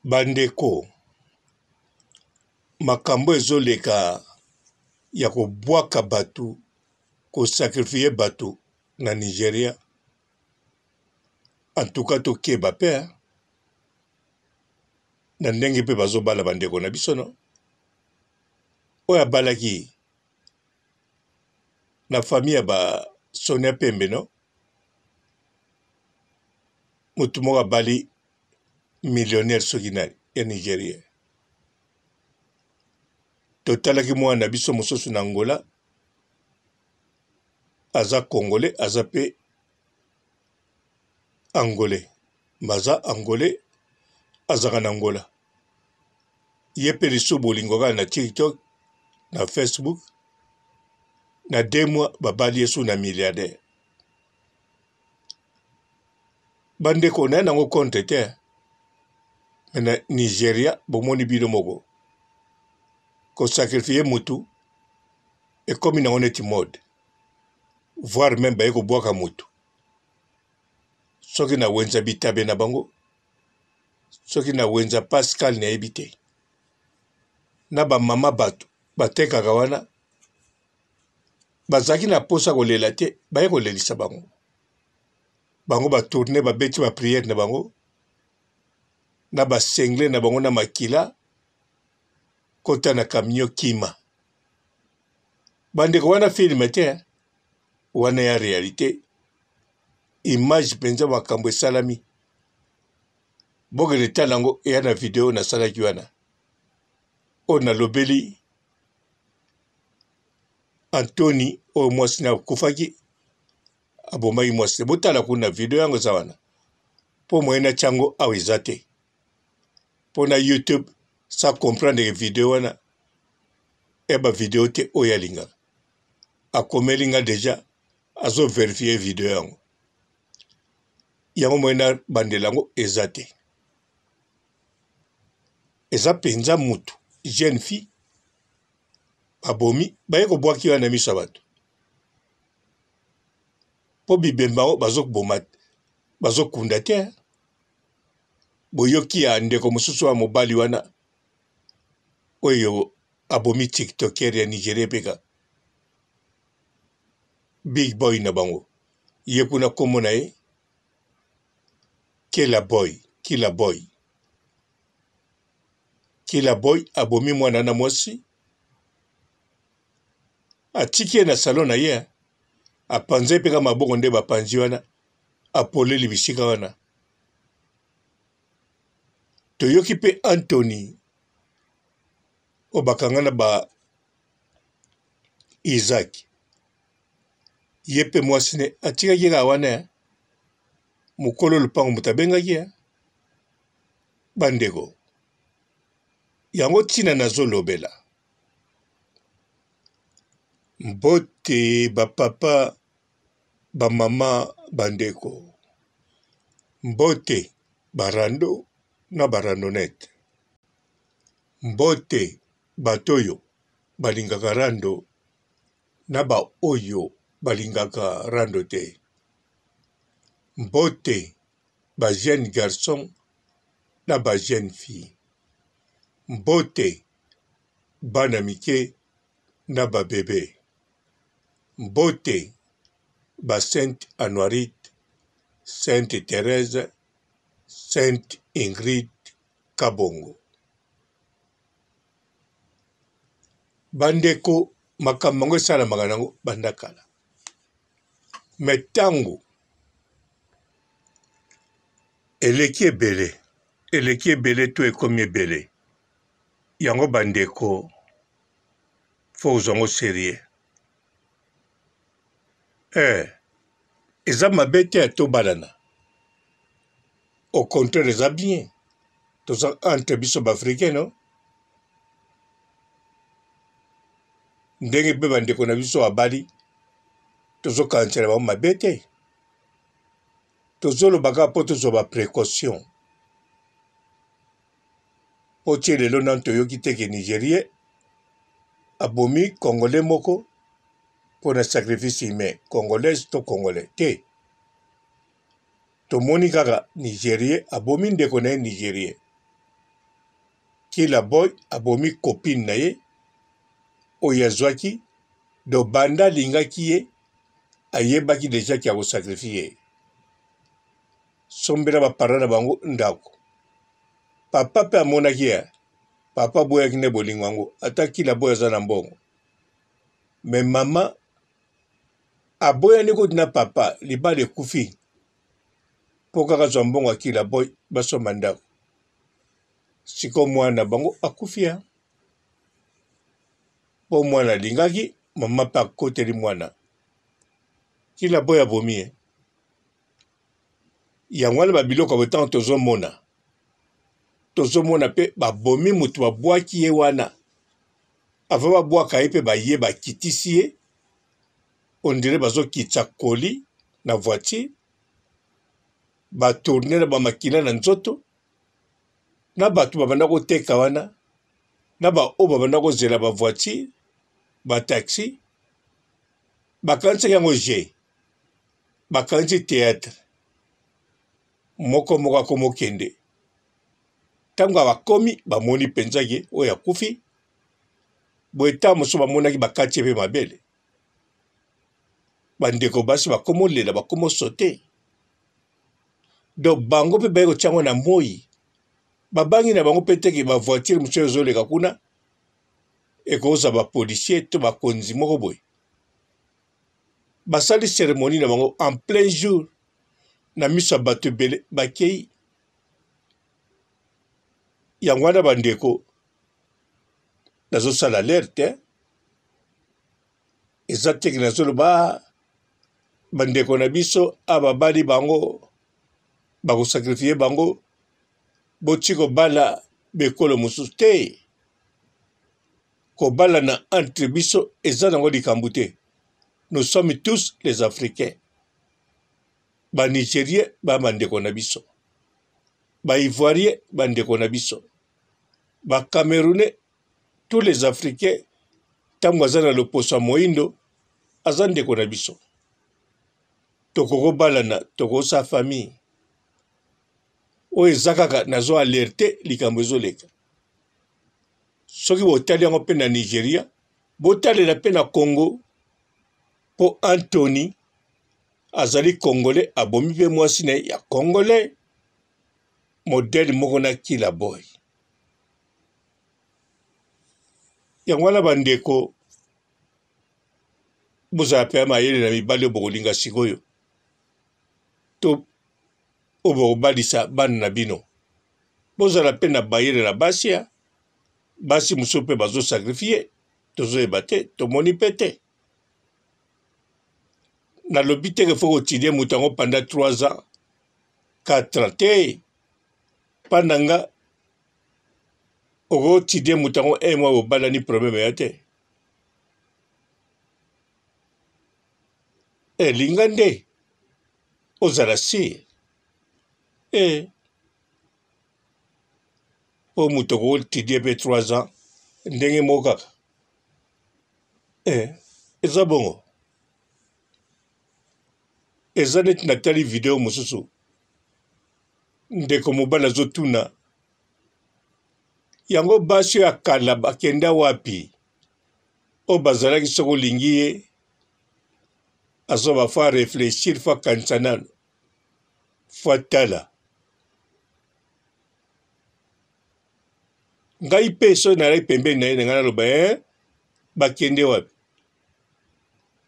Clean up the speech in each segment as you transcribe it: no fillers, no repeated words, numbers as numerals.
Bandeko, makambo ezoleka ya kobwaka bato, kosakrifie bato na Nigeria. En tout cas tokeba pe na ndenge pe bazobala bandeko na biso no. Oyo abalaki na famille ya ba Sonia Pembe no. Mutu moko abali millionnaire soki na ya Nigeria. Totalaki mwana na biso mosusu na Angola, aza Congolais, aza pe Angolais. Maza Angolais, azaka na Angola. Ye pe liso bolingo kaka na TikTok, na Facebook, na 2 mois babali yesu na milliardaire. Bandeko na nango compte te. Na Nigeria, bomoni bino moko. Ko sacrifier mutu, et comme na honnête mode. Voire même ba yeko boaka mutu. Soki na wenza bitabe na bango, soki na wenza Pascal na ebite. Na ba mama bato, batekaka wana, bazaki na posa kolela te, ba yeko lelisa bango. Bango ba tourner ba beti ba prière na bango, na ba sengle na bango na makila, kota na camion kima. Bandeko wana film te, wana ya réalité, image penza makambo esalami. Bogele talango eya na video na salaki wana. O na lobeli Anthony o mwasi na kufaki abomaki mwasi. Botala kuna video yango za wana. Po moyena chango awezate. Po na YouTube sa comprendre video wana. Eba video te oyalinga. Akomelinga deja azo vérifier video yango. Yango moyena bandelango ezate. Eza penza mutu, jeune fille, abomi, bayeko bwaki wana miso bato. Po bibemba o bazok bomat, bazok kunda te. Boyoki ya ndeko mususu wa mobali wana. Oyo abomi TikToker ya Nigeria peka. Big boy na bango. Yekuna komo na ye. Kila boy. Kila boy abomi mwana na mwasi. Atiki na salon na ye. Apanze peka maboko nde bapanzi wana. Apoleli bisika wana. Toyoki pe Anthony. Obakangana ba Isaac. Yepe mwasi ne atika yega wana. Mukolo lupango mutabenga ye. Bandego. Yango tina na zolobela. Mbote ba papa ba mama bandeko. Mbote barando na barandonete. Mbote batoyo balingaka rando na ba oyo balingaka rando te. Mbote ba jeune garçon na ba jeune fille. Mbote bana mike na ba bébé. Mbote ba Sainte Anuarite, Sainte Thérèse, Sainte Ingrid Kabongo. Bandeko makambo esala maganango bandakala. Metango eleki ebele to ekomi ebele. Yango bandeko fo uzongo sérieux. Eza mabe te to balana. Au contraire eza bien. Toza entre biso bafricain no. Ndenge pe bandeko na biso abali. Tozo kansela ba mabe te. Tozo lobaka po tozo ba précaution. Po tie lelo nan toyoki teke Nigeria. Abomi Congolais moko. Pour un sacrifice humain, Congolais to Congolais. Te. To moni kaka Nigeria, abomi ndeko na Nigeria. Killa Boy abomi copine na ye oyo azwaki do banda alingaki ye ayebaki deja ki akosakrifie ye sombela baparent na bango ndako papa mpe amonaki ya papa boyaki nde bolingo yango ata Killa Boy aza na mbongo me mama aboyani koti na papa libala ekufi mpo kaka zwa mbongo ya Killa Boy basomba ndako siko mwana bango akufi ya mpo mwana alingaki mama mpe akoteli mwana Killa Boy abomi ye yango wana babiloko ya botango tozomona mpe babomi moto babwaki ye wana ava babwaka ye mpe baye bakitisi ye ondire bazokitisa koli na voiture batourne na bamakila na nzoto na bato babanda koteka wana na baoyo babanda kozela bavoiture bataxi bakanisaki yango je bakanisi théâtre moko akomokende ntango bakomi bamoni mpenza ye oyo akufi boye ntango mosusu bamonaki bakati ye mpe mabele bandeko basi bakomolela bakomosote donc bango mpe baye kotia yango na moi babangi na bango mpe teke bavoiture mosusu ezoleka kuna ekozwa bapolisier to bakonzi moko boye basali cérémonie na bango en plein jour na miso ya bato ebele bakei yango wana bandeko nazosala alerte eza teke nazoloba bandeko na biso ababali bango bakosakrifie bango boti kobala bekolo mosusu te kobala na entre biso eza nango likambo te nous sommes tous les Africains banigérien bandeko na biso baivoirien bandeko na biso bacamerounais tous les Africains ntango aza na loposo ya moyindo aza ndeko na biso tokokobalana tokosala famille oyo eza kaka nazo alerte likambo ezoleka soki botali yango mpe na Nigeria botalela mpe na Congo mpo Anthony azali congolais abomi mpe mwasi na ye ya congolais modele moko na Killa Boy yango wana bandeko bozala mpe ya mayele na mibali oyo bokolinga sikoyo to oyo bokobalisa bana na bino bozala mpe na bayele na basi ya basi mosusu mpe bazosakrifie tozoyeba te tomoni mpe te nalobi teke fo kotidie moto yango pendant 3 ans 4 ans te mpa nga okotidie moto yango mwa bobalani probleme ya te elinga nde ozala sire po moto okotidie mpe 3 ans ndenge moko kaka eza bongo eza neti natali video mosusu ndeko mobali azotuna yango basi oyo ya kala bakende wapi oyo bazalaki soki olingi ye azoba fo areflechir fo akanisa nano fo atala ngai mpe soki nalaki pembeni na ye na ngai naloba bakende wapi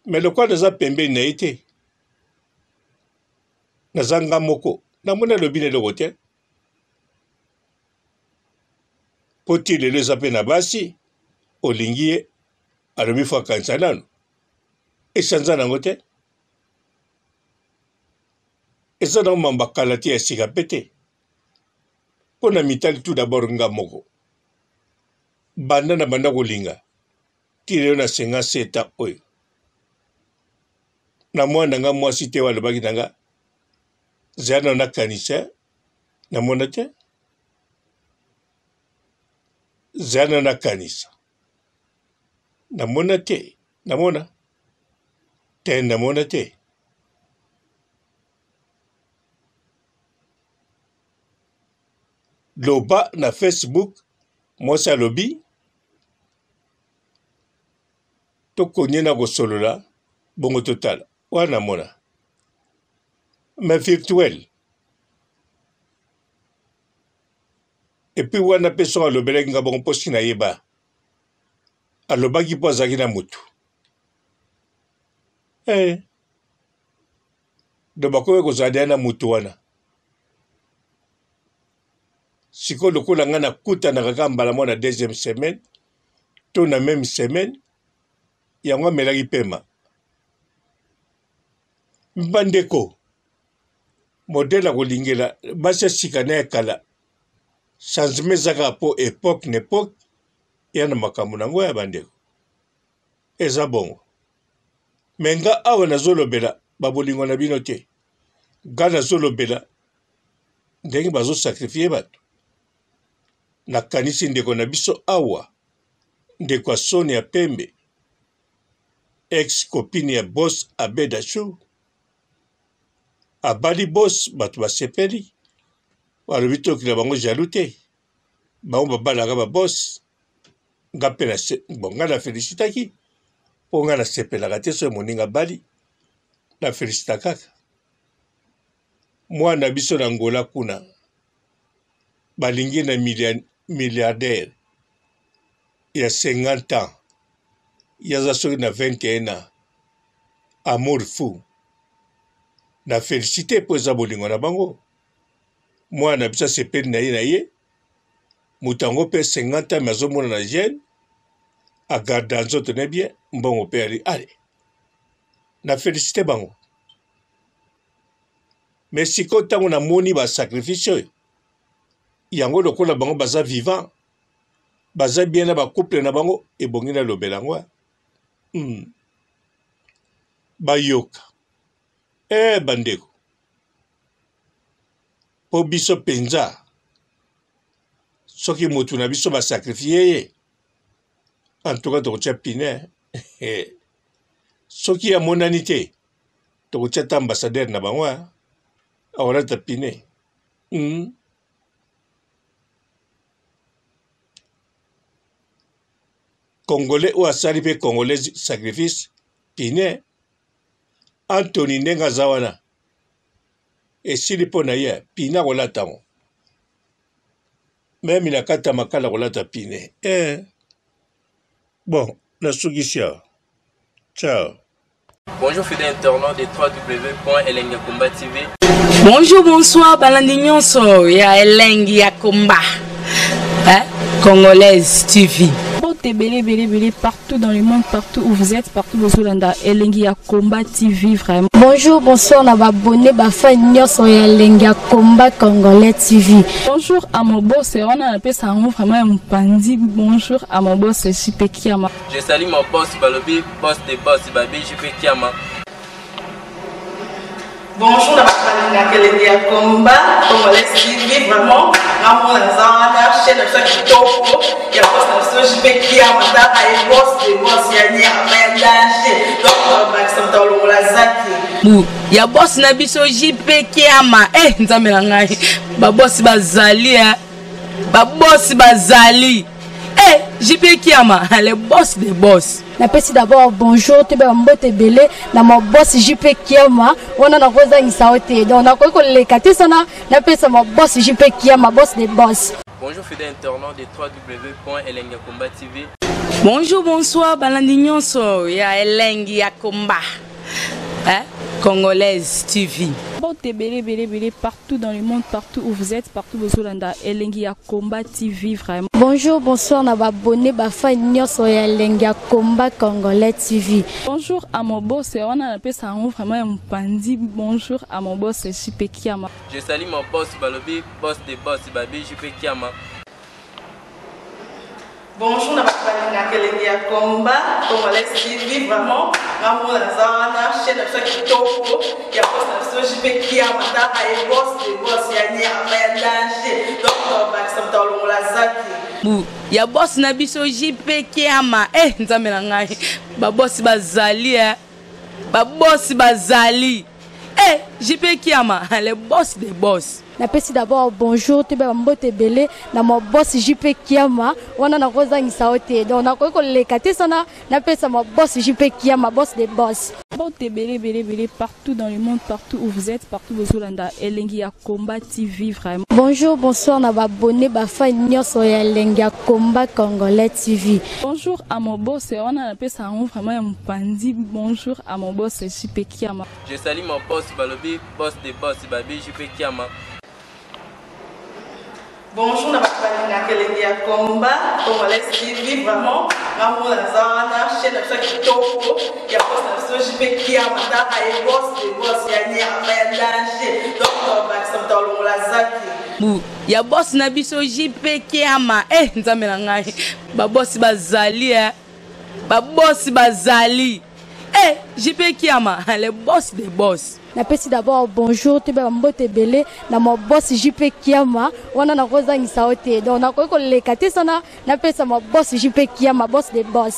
me lokola naza pembeni na ye te naza nga moko namoni alobi na eloko te mpo ti lelo eza mpe na basi olingi ye alobi fo akanisa nano esanza nango te eza nango mambo akala te ya sika mpe te mpo na mitali tout d'abord nga moko banda na banda kolinga ti lelo na 57 ans oyo na mwana nga mwasi te walobaki na nga zala na nakanisa namona te zala na nakanisa namona te namona te loba na Facebook mwasi alobi tokonye na kosolola bongo totala wana mona mais virtuel et puis wana pe so alobelaki nga bongo mposi na yeba alobaki mpo azalaki na mutu do bakoki kozala na mutu wana sikoyo lokola nga nakutanaka kaka mbala mwa na deuxième semaine to na même semaine yango amelaki pema mbandeko modele akolingela basi asika na ya kala changement ezaka po époque na époque ya na makambo nango ya bandeko eza bongo me nga awa nazolobela babolingo na bino te nga nazolobela ndenge bazosakrifie bato nakanisi ndeko na biso awa ndeko ya Soni ya Pembe ex copine ya boss Abeda Chou abali boss bato basepeli balobi tokila bango jaloux te bango babalaka baboss nga mpe nga na felicitaki mpo nga nasepelaka te so moninga bali na felicita kaka mwana biso na ngola kuna balingi na milliardaire ya 50 ans yaza soki na 21 ans amour fou na felicite mpo eza bolingo na bango mwana biso asepeli na ye moto yango mpe 50 ans azomona na jeune agarda nzoto na bien mbongo mpe ali ale na felicite bango me sikoyo ntango namoni basacrifice oyo yango lokola bango baza vivant baza bien na bacouple na bango ebongi nalobela yango bayoka bandeko mpo biso mpenza soki motu na biso basakrifie ye antuka tokotia pine soki amonani te tokotia ta ambassadeur na bango aolata pine congolais oyo asali mpe congolais sacrifice pine Anthony ndenge aza wana esili mpo na ye pine akolata yango meme na kati ya makala kolata pine bon nasukisi awa ciao. Bonjour fidèles internautes de www.elengiakomba TV. Bonjour, bonsoir, balandi nyonso ya Elengi ya Komba, Congolaise TV. Belé partout dans le monde, partout où vous êtes, partout où vous êtes, Elengi ya Komba TV vraiment. Bonjour, bonsoir, na abonné bafa nyonso ya Elengi ya Komba Congolais TV. Bonjour à mon boss, on a appelé ça vraiment un pandi. Bonjour à mon boss, JP Kiama. Je salue mon boss Balobi, boss de boss Babi, JP Kiama. Bonjour à la Elengi ya Komba Congolais TV vraiment. Namo na zana chaîne de chaque topo ya boss na JP Kiama ta ay boss de boss ya ni amendage donc Maxime Tolo la zaki ya boss na biso JP Kiama nzambe na ngai ba boss bazali ba boss bazali JP Kiama le boss des boss. Napesi d'abord bonjour te ba mbote belé na mon boss JP Kiama on a rosa ngisaote donc na ko lekati sana napesa mon boss JP Kiama boss des boss. Bonjour fidèles internautes de www.elengiakomba TV. Bonjour, bonsoir, balandi nyonso ya Elengi ya Komba, Congolaise TV. Belé partout dans le monde, partout où vous êtes, partout où vous êtes, Elengi ya Komba TV vraiment. Bonjour, bonsoir, na abonné bafa nyonso ya Elengi ya Komba Congolais TV. Bonjour à mon boss, on a appelé ça vraiment un pandi. Bonjour à mon boss, JP Kiama. Je salue mon boss Balobi, boss de boss Babi, JP Kiama. Bonjour à Elengi ya Komba Congolais TV vraiment. Namo na zana chaîne de chaque topo ya boss na JP Kiama ta ay boss de boss ya ni amendage donc Maxime Tolo la zaki ya boss na biso JP Kiama nzambe na ngai ba boss bazali ba boss bazali Eh, JP Kiama, le boss des boss. Napesi d'abord bonjour, tu vas mbote belé na mon boss JP Kiama, wana na kozangisa ote. Donc na ko le kate sana napesa mon boss JP Kiama, boss des boss. Mbote belé partout dans le monde, partout où vous êtes, partout où vous êtes, Elengi ya Combat TV vraiment. Bonjour, bonsoir na ba abonné ba fan nyonso ya Elengi ya Combat Congolais TV. Bonjour à mon boss, on a appelé ça vraiment un pandi. Bonjour à mon boss JP Kiama. Je salue mon boss Balobi, boss des boss, Babi JP Kiama. Bonjour, na Elengi ya Combat Congolais TV vraiment. Maman Lazana, chaîne de chaque topo, il y a pas de JP Kiama, ta et boss des boss, il y a ni à danger. Donc on va accepter le lazaki. Ya boss na biso JP Kiama. Eh, nzamela ngai. Ba boss bazali Ba boss bazali. Eh, JP Kiama, le boss des boss. Napesi d'abord bonjour, tu vas mbote belé na mon boss JP Kiama, wana na kozangisa ote. Donc na ko le kate sana napesa mon boss JP Kiama, boss des boss.